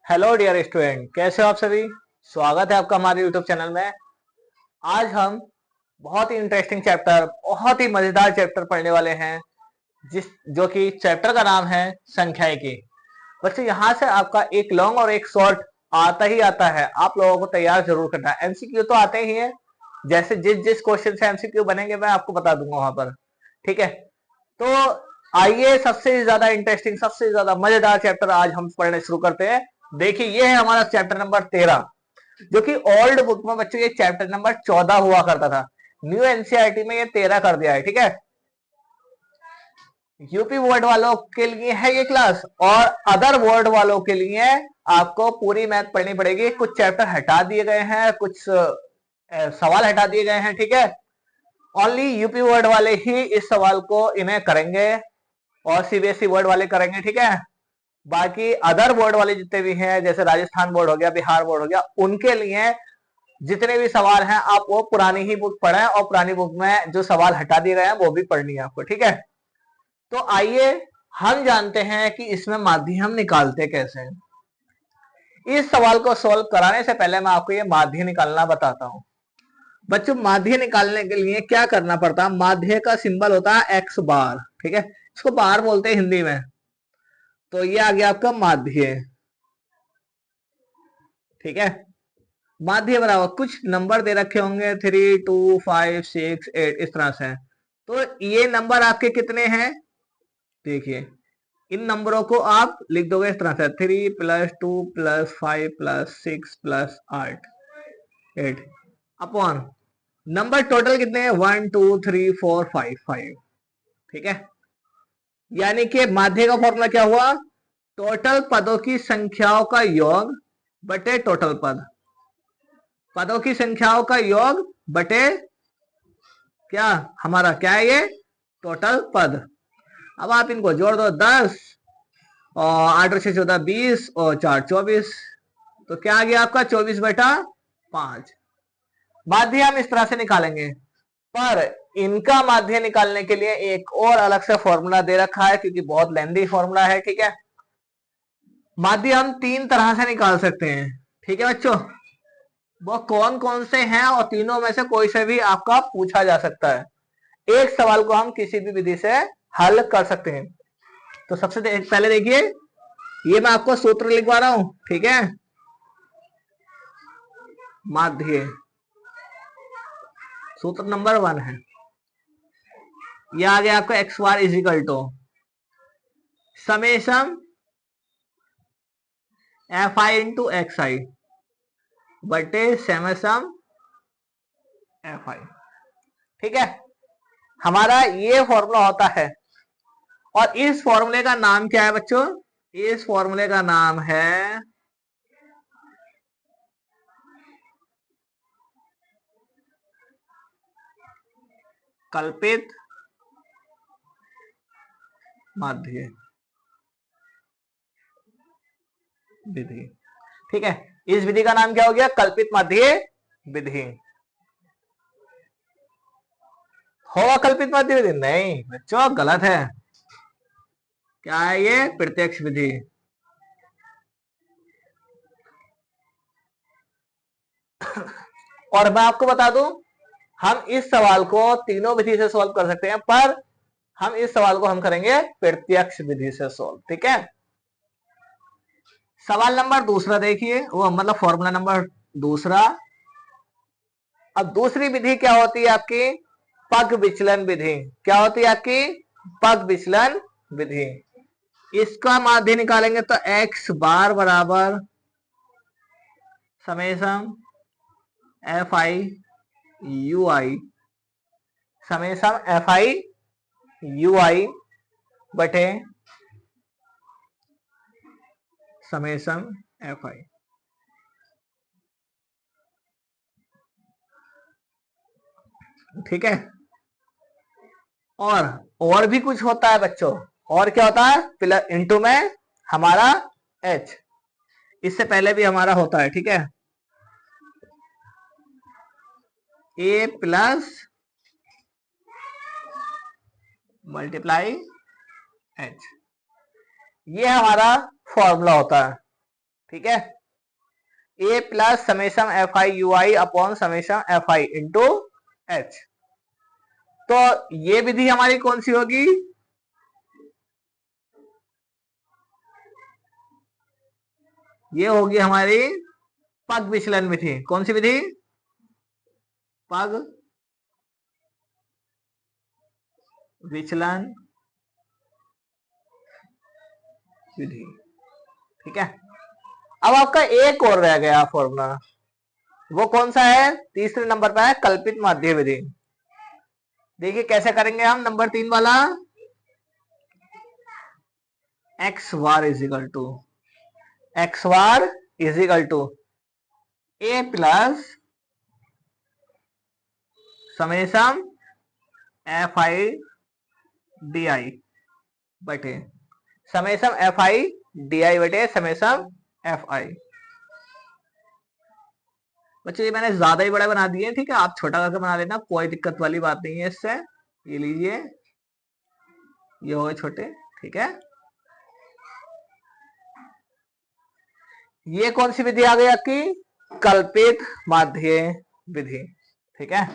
Hello dear student, कैसे हो आप सभी। स्वागत है आपका हमारे यूट्यूब चैनल में। आज हम बहुत ही इंटरेस्टिंग चैप्टर, बहुत ही मजेदार चैप्टर पढ़ने वाले हैं, जिस जो कि चैप्टर का नाम है संख्याएं। बच्चों, यहाँ से आपका एक लॉन्ग और एक शॉर्ट आता ही आता है। आप लोगों को तैयार जरूर करना है। एमसीक्यू तो आते ही हैं, जैसे जिस जिस क्वेश्चन से एमसीक्यू बनेंगे मैं आपको बता दूंगा वहां पर। ठीक है, तो आइए सबसे ज्यादा इंटरेस्टिंग, सबसे ज्यादा मजेदार चैप्टर आज हम पढ़ने शुरू करते हैं। देखिए, ये है हमारा चैप्टर नंबर 13, जो कि ओल्ड बुक में बच्चों ये चैप्टर नंबर 14 हुआ करता था। न्यू एनसीईआरटी में ये 13 कर दिया है। ठीक है, यूपी बोर्ड वालों के लिए है ये क्लास, और अदर बोर्ड वालों के लिए आपको पूरी मैथ पढ़नी पड़ेगी। कुछ चैप्टर हटा दिए गए हैं, कुछ सवाल हटा दिए गए हैं। ठीक है, ओनली यूपी बोर्ड वाले ही इस सवाल को इन्हें करेंगे, और सीबीएसई बोर्ड वाले करेंगे। ठीक है, बाकी अदर बोर्ड वाले जितने भी हैं, जैसे राजस्थान बोर्ड हो गया, बिहार बोर्ड हो गया, उनके लिए जितने भी सवाल हैं आप वो पुरानी ही बुक पढ़ें, और पुरानी बुक में जो सवाल हटा दिए गए हैं वो भी पढ़नी है आपको। ठीक है, तो आइए हम जानते हैं कि इसमें माध्य हम निकालते कैसे हैं। इस सवाल को सॉल्व कराने से पहले मैं आपको ये माध्य निकालना बताता हूं। बच्चों, माध्य निकालने के लिए क्या करना पड़ता है। माध्य का सिंबल होता है एक्स बार। ठीक है, इसको बार बोलते हैं हिंदी में। तो ये आ गया आपका माध्य। ठीक है, माध्य बराबर कुछ नंबर दे रखे होंगे, 3, 2, 5, 6, 8, इस तरह से। तो ये नंबर आपके कितने हैं, देखिए इन नंबरों को आप लिख दोगे इस तरह से, 3 + 2 + 5 + 6 + 8 अपॉन नंबर टोटल कितने हैं, 1 2 3 4 5 5। ठीक है, यानी कि माध्य का फॉर्मूला क्या हुआ, टोटल पदों की संख्याओं का योग बटे टोटल पद। पदों की संख्याओं का योग बटे क्या, हमारा क्या है ये, टोटल पद। अब आप इनको जोड़ दो, 10 और 8 और 6 14 20 और 4 24। तो क्या आ गया आपका, 24/5। माध्य हम इस तरह से निकालेंगे, पर इनका माध्य निकालने के लिए एक और अलग से फॉर्मूला दे रखा है, क्योंकि बहुत लेंदी फॉर्मूला है। ठीक है, माध्य हम 3 तरह से निकाल सकते हैं। ठीक है बच्चों, वो कौन कौन से हैं, और तीनों में से कोई से भी आपका पूछा जा सकता है। एक सवाल को हम किसी भी विधि से हल कर सकते हैं। तो सबसे पहले देखिए, ये मैं आपको सूत्र लिखवा रहा हूं। ठीक है, माध्य सूत्र नंबर 1 है, यह आ गया आपका x bar equal to summation f i into x i बटे समेशन एफ आई। ठीक है, हमारा ये फॉर्मूला होता है, और इस फॉर्मूले का नाम क्या है बच्चों, इस फॉर्मूले का नाम है कल्पित माध्य विधि। ठीक है, इस विधि का नाम क्या हो गया, कल्पित माध्य विधि। होगा कल्पित माध्य विधि, नहीं बच्चों गलत है। क्या है ये, प्रत्यक्ष विधि। और मैं आपको बता दूं, हम इस सवाल को तीनों विधि से सॉल्व कर सकते हैं, पर हम इस सवाल को हम करेंगे प्रत्यक्ष विधि से सॉल्व। ठीक है, सवाल नंबर दूसरा देखिए, वो मतलब फॉर्मूला नंबर दूसरा। अब दूसरी विधि क्या होती है आपकी, पग विचलन विधि। क्या होती है आपकी, पग विचलन विधि। इसका माध्य निकालेंगे तो एक्स बार बराबर summation f i u i, summation f i u i बटे समेशन एफ आई। ठीक है, और भी कुछ होता है बच्चों। और क्या होता है, प्लस इंटू में हमारा एच, इससे पहले भी हमारा होता है। ठीक है, ए प्लस मल्टीप्लाई एच, ये हमारा फॉर्मूला होता है। ठीक है, A plus summation f i u i upon summation f i into h. तो ये विधि हमारी कौन सी होगी? ये होगी हमारी पग विचलन विधि। कौन सी विधि? पग विचलन विधि। ठीक है, अब आपका एक और रह गया फॉर्मूला, वो कौन सा है? तीसरे नंबर पर है कल्पित माध्य विधि। देखिए कैसे करेंगे हम नंबर 3 वाला। X bar equal to A plus summation f i d i बटे summation f i d i बटे समेशन एफ आई। बच्चों ये मैंने ज्यादा ही बड़ा बना दिए, ठीक है, आप छोटा करके बना लेना, कोई दिक्कत वाली बात नहीं है इससे। ये लीजिए, ये हो गए छोटे। ठीक है, ये कौन सी विधि आ गई आपकी? कल्पित माध्य विधि। ठीक है,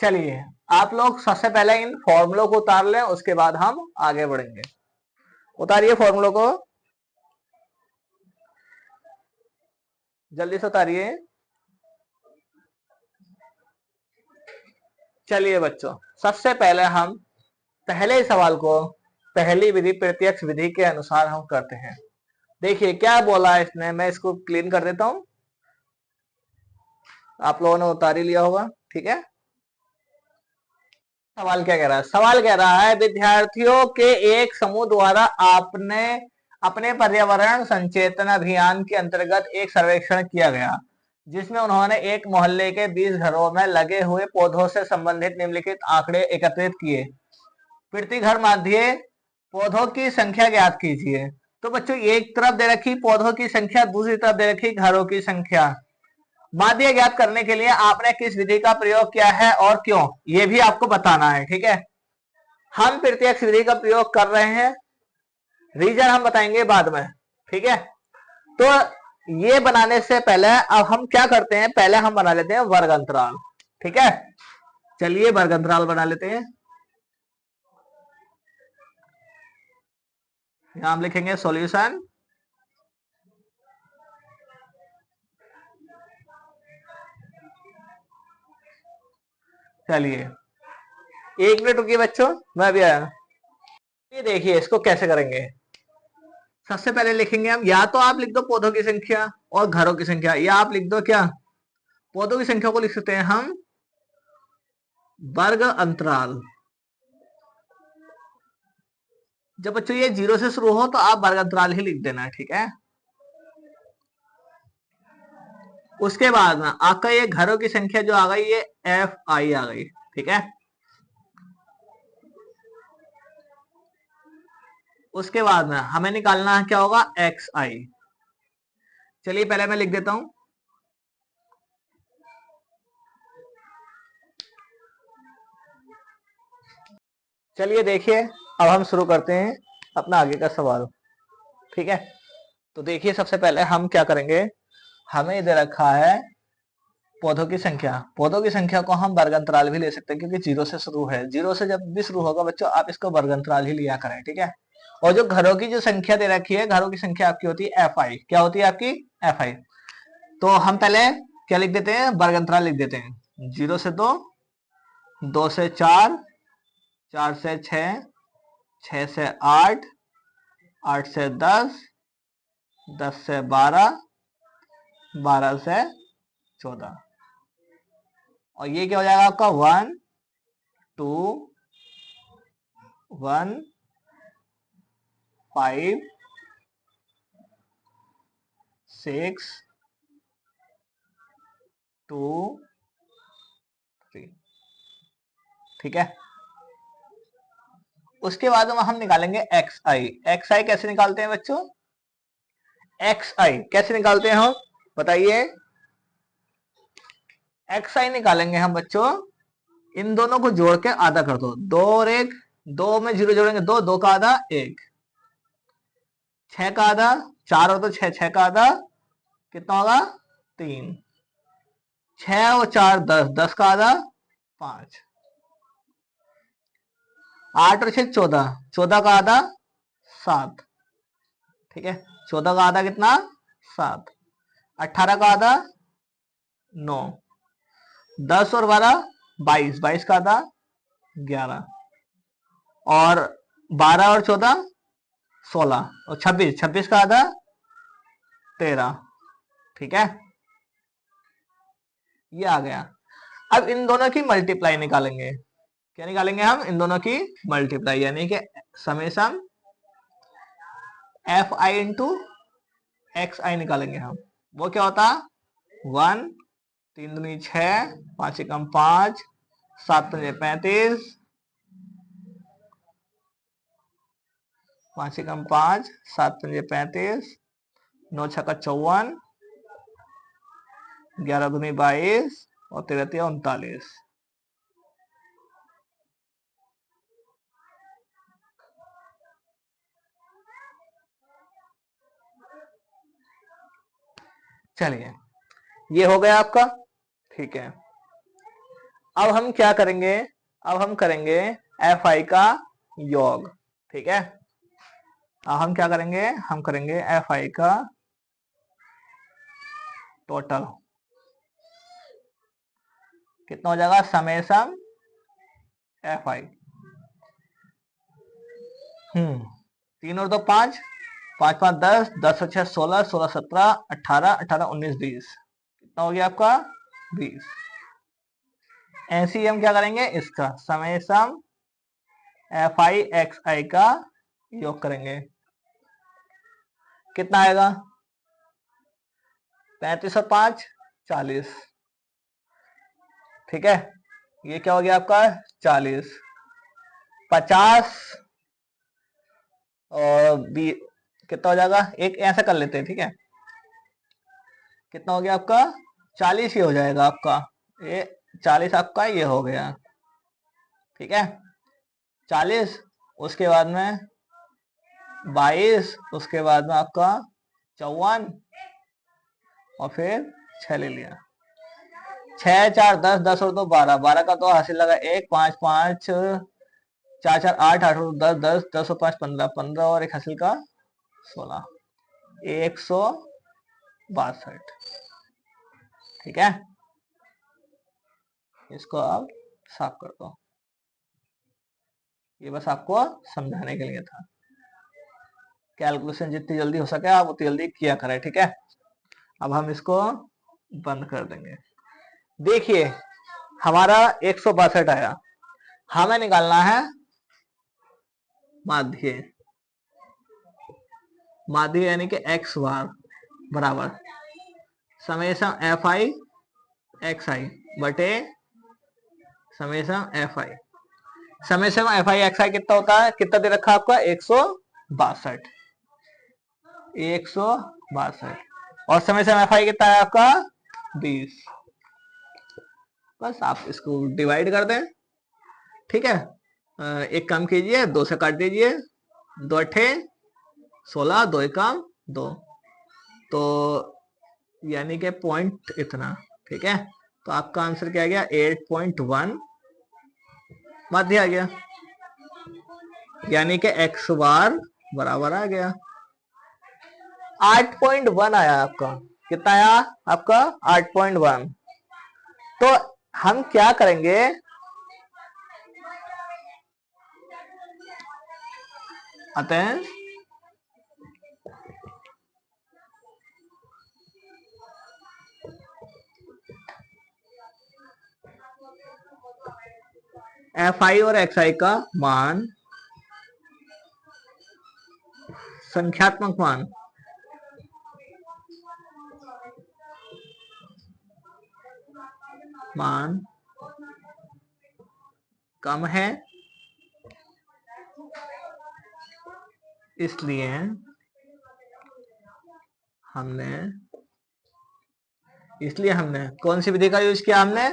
चलिए आप लोग सबसे पहले इन फॉर्मूलों को उतार लें, उसके बाद हम आगे बढ़ेंगे। उतारिए फॉर्मूलों को, जल्दी से उतारिए। चलिए बच्चों, सबसे पहले हम पहले सवाल को पहली विधि प्रत्यक्ष विधि के अनुसार हम करते हैं। देखिए क्या बोला है इसने, मैं इसको क्लीन कर देता हूं, आप लोगों ने उतार ही लिया होगा। ठीक है, सवाल क्या कह रहा है? सवाल कह रहा है विद्यार्थियों के एक समूह द्वारा आपने अपने पर्यावरण संचेतन अभियान के अंतर्गत एक सर्वेक्षण किया गया, जिसमें उन्होंने एक मोहल्ले के 20 घरों में लगे हुए पौधों से संबंधित निम्नलिखित आंकड़े एकत्रित किए। प्रति घर माध्य पौधों की संख्या ज्ञात कीजिए। तो बच्चों एक तरफ दे रखी पौधों की संख्या, दूसरी तरफ दे रखी घरों की संख्या। माध्य ज्ञात करने के लिए आपने किस विधि का प्रयोग किया है और क्यों, ये भी आपको बताना है। ठीक है, हम प्रत्यक्ष विधि का प्रयोग कर रहे हैं, रीजन हम बताएंगे बाद में। ठीक है, तो ये बनाने से पहले अब हम क्या करते हैं, पहले हम बना लेते हैं वर्ग अंतराल। ठीक है, चलिए वर्ग अंतराल बना लेते हैं। यहां हम लिखेंगे सॉल्यूशन चलिए एक मिनट रुकिए बच्चों, मैं अभी आया। ये देखिए इसको कैसे करेंगे। सबसे पहले लिखेंगे हम, या तो आप लिख दो पौधों की संख्या और घरों की संख्या, या आप लिख दो क्या, पौधों की संख्या को लिख सकते हैं हम वर्ग अंतराल। जब बच्चों ये 0 से शुरू हो तो आप वर्ग अंतराल ही लिख देना। ठीक है, उसके बाद ना आपका ये घरों की संख्या जो आ गई ये एफ आई आ गई। ठीक है, उसके बाद में हमें निकालना है क्या होगा, एक्स आई। चलिए पहले मैं लिख देता हूं, चलिए देखिए अब हम शुरू करते हैं अपना आगे का सवाल। ठीक है, तो देखिए सबसे पहले हम क्या करेंगे, हमें इधर रखा है पौधों की संख्या। पौधों की संख्या को हम वर्ग अंतराल भी ले सकते हैं, क्योंकि 0 से शुरू है। 0 से जब भी शुरू होगा बच्चों आप इसको वर्ग अंतराल ही लिया करें। ठीक है, और जो घरों की जो संख्या दे रखी है, घरों की संख्या आपकी होती है एफ आई। क्या होती है आपकी, एफ आई। तो हम पहले क्या लिख देते हैं, वर्ग अंतराल लिख देते हैं। 0 से 2, 2 से 4, 4 से 6, 6 से 8, 8 से 10, 10 से 12, 12 से 14। और ये क्या हो जाएगा आपका 1 2 1 5 6 2 3। ठीक है, उसके बाद हम निकालेंगे एक्स आई। एक्स आई कैसे निकालते हैं बच्चों, एक्स आई कैसे निकालते हैं हम, बताइए। एक्स आई निकालेंगे हम बच्चों, इन दोनों को जोड़ के आधा कर दो, 2 और 1, 2 में 0 जोड़ेंगे 2, 2 का आधा 1, 6 का आधा 4 और 2 6, 6 का आधा कितना होगा 3, 6 और 4 10, 10 का आधा 5, 8 और 6 14, 14 का आधा 7, ठीक है, 14 का आधा कितना 7, 18 का आधा 9, 10 और 12 22, 22 का आधा 11, और 12 और 14 16, और 26, 26 का आधा 13, ठीक है, ये आ गया। अब इन दोनों की मल्टीप्लाई निकालेंगे, क्या निकालेंगे हम, इन दोनों की मल्टीप्लाई, यानी कि summation f i into x i निकालेंगे हम। वो क्या होता 1, 3 दूनी 6, 5 एकम 5, 7 पंजे 35, 5 एकम 5, 7 पंजे 35, 9 छक्का 54, 11 दूनी 22 और 13 तिया 39। चलिए ये हो गया आपका, ठीक है। अब हम क्या करेंगे, अब हम करेंगे एफ आई का योग, ठीक है। अब हम क्या करेंगे, हम करेंगे एफ आई का टोटल, कितना हो जाएगा समेशन एफ आई, 3 और 2 5, 5 5 10, 10 और 6 16, 16 17, 18, 18 19 20, कितना हो गया आपका 20। ऐसे ही हम क्या करेंगे इसका समेशन एफ आई एक्स आई का योग करेंगे, कितना आएगा 35 और 5 40, ठीक है, ये क्या हो गया आपका 40, 50 और 20 कितना हो जाएगा, एक ऐसा कर लेते हैं, ठीक है, कितना हो गया आपका 40 ही हो जाएगा आपका, ये 40 आपका ये हो गया, ठीक है, 40, उसके बाद में 22, उसके बाद में आपका 54 और फिर 6 ले लिया, 6 4 10, 10 और 2 12, 12 का तो हासिल लगा 1, 5 5 4 4 8, 8 और 10 10, 10 और 5 15, 15 और एक हासिल का 16, 162, ठीक है। इसको अब साफ कर दो, ये बस आपको समझाने के लिए था, कैलकुलेशन जितनी जल्दी हो सके आप उतनी जल्दी किया करें, ठीक है। अब हम इसको बंद कर देंगे। देखिए हमारा 162 आया, हमें निकालना है माध्य, माध्य यानी कि एक्स बार बराबर summation f i x i बटे summation f i, summation f i x i कितना होता है, कितना दे रखा है आपका 162, 162, और समेशन एफ आई कितना है आपका 20, बस आप इसको डिवाइड कर दें, ठीक है। एक काम कीजिए 2 से काट दीजिए, 2 अठे 16, 2 एकम 2, तो यानी कि पॉइंट इतना, ठीक है, तो आपका आंसर क्या आ गया 8.1 माध्य आ गया, यानी कि एक्स बार बराबर आ गया 8.1 आया आपका, कितना आया आपका 8.1। तो हम क्या करेंगे, अतः एफ आई और एक्स आई का मान, संख्यात्मक मान मान कम है, इसलिए हमने इसलिए हमने कौन सी विधि का यूज किया? हमने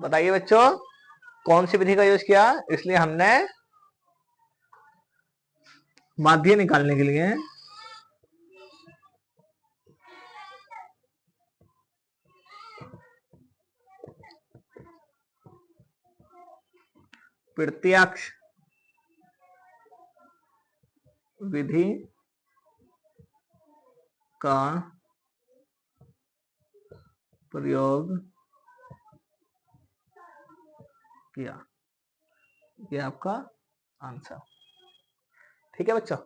बताइए बच्चों, कौन सी विधि का यूज किया? इसलिए हमने माध्य निकालने के लिए प्रत्यक्ष विधि का प्रयोग किया। ये आपका आंसर। ठीक है बच्चों,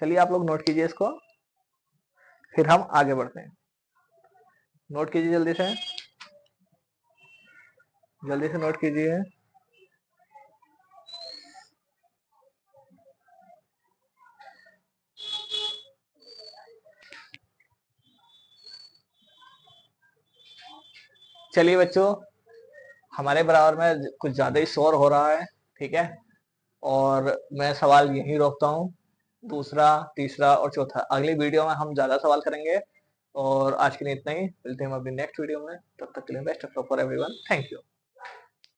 चलिए आप लोग नोट कीजिए इसको, फिर हम आगे बढ़ते हैं। नोट कीजिए जल्दी से, जल्दी से नोट कीजिए। चलिए बच्चों, हमारे बराबर में कुछ ज्यादा ही शोर हो रहा है, ठीक है, और मैं सवाल यहीं रोकता हूँ। दूसरा, तीसरा और चौथा अगली वीडियो में हम ज्यादा सवाल करेंगे। और आज के लिए इतना ही, मिलते हैं हम अपनी नेक्स्ट वीडियो में। तब तक के लिए best of luck for everyone. Thank you.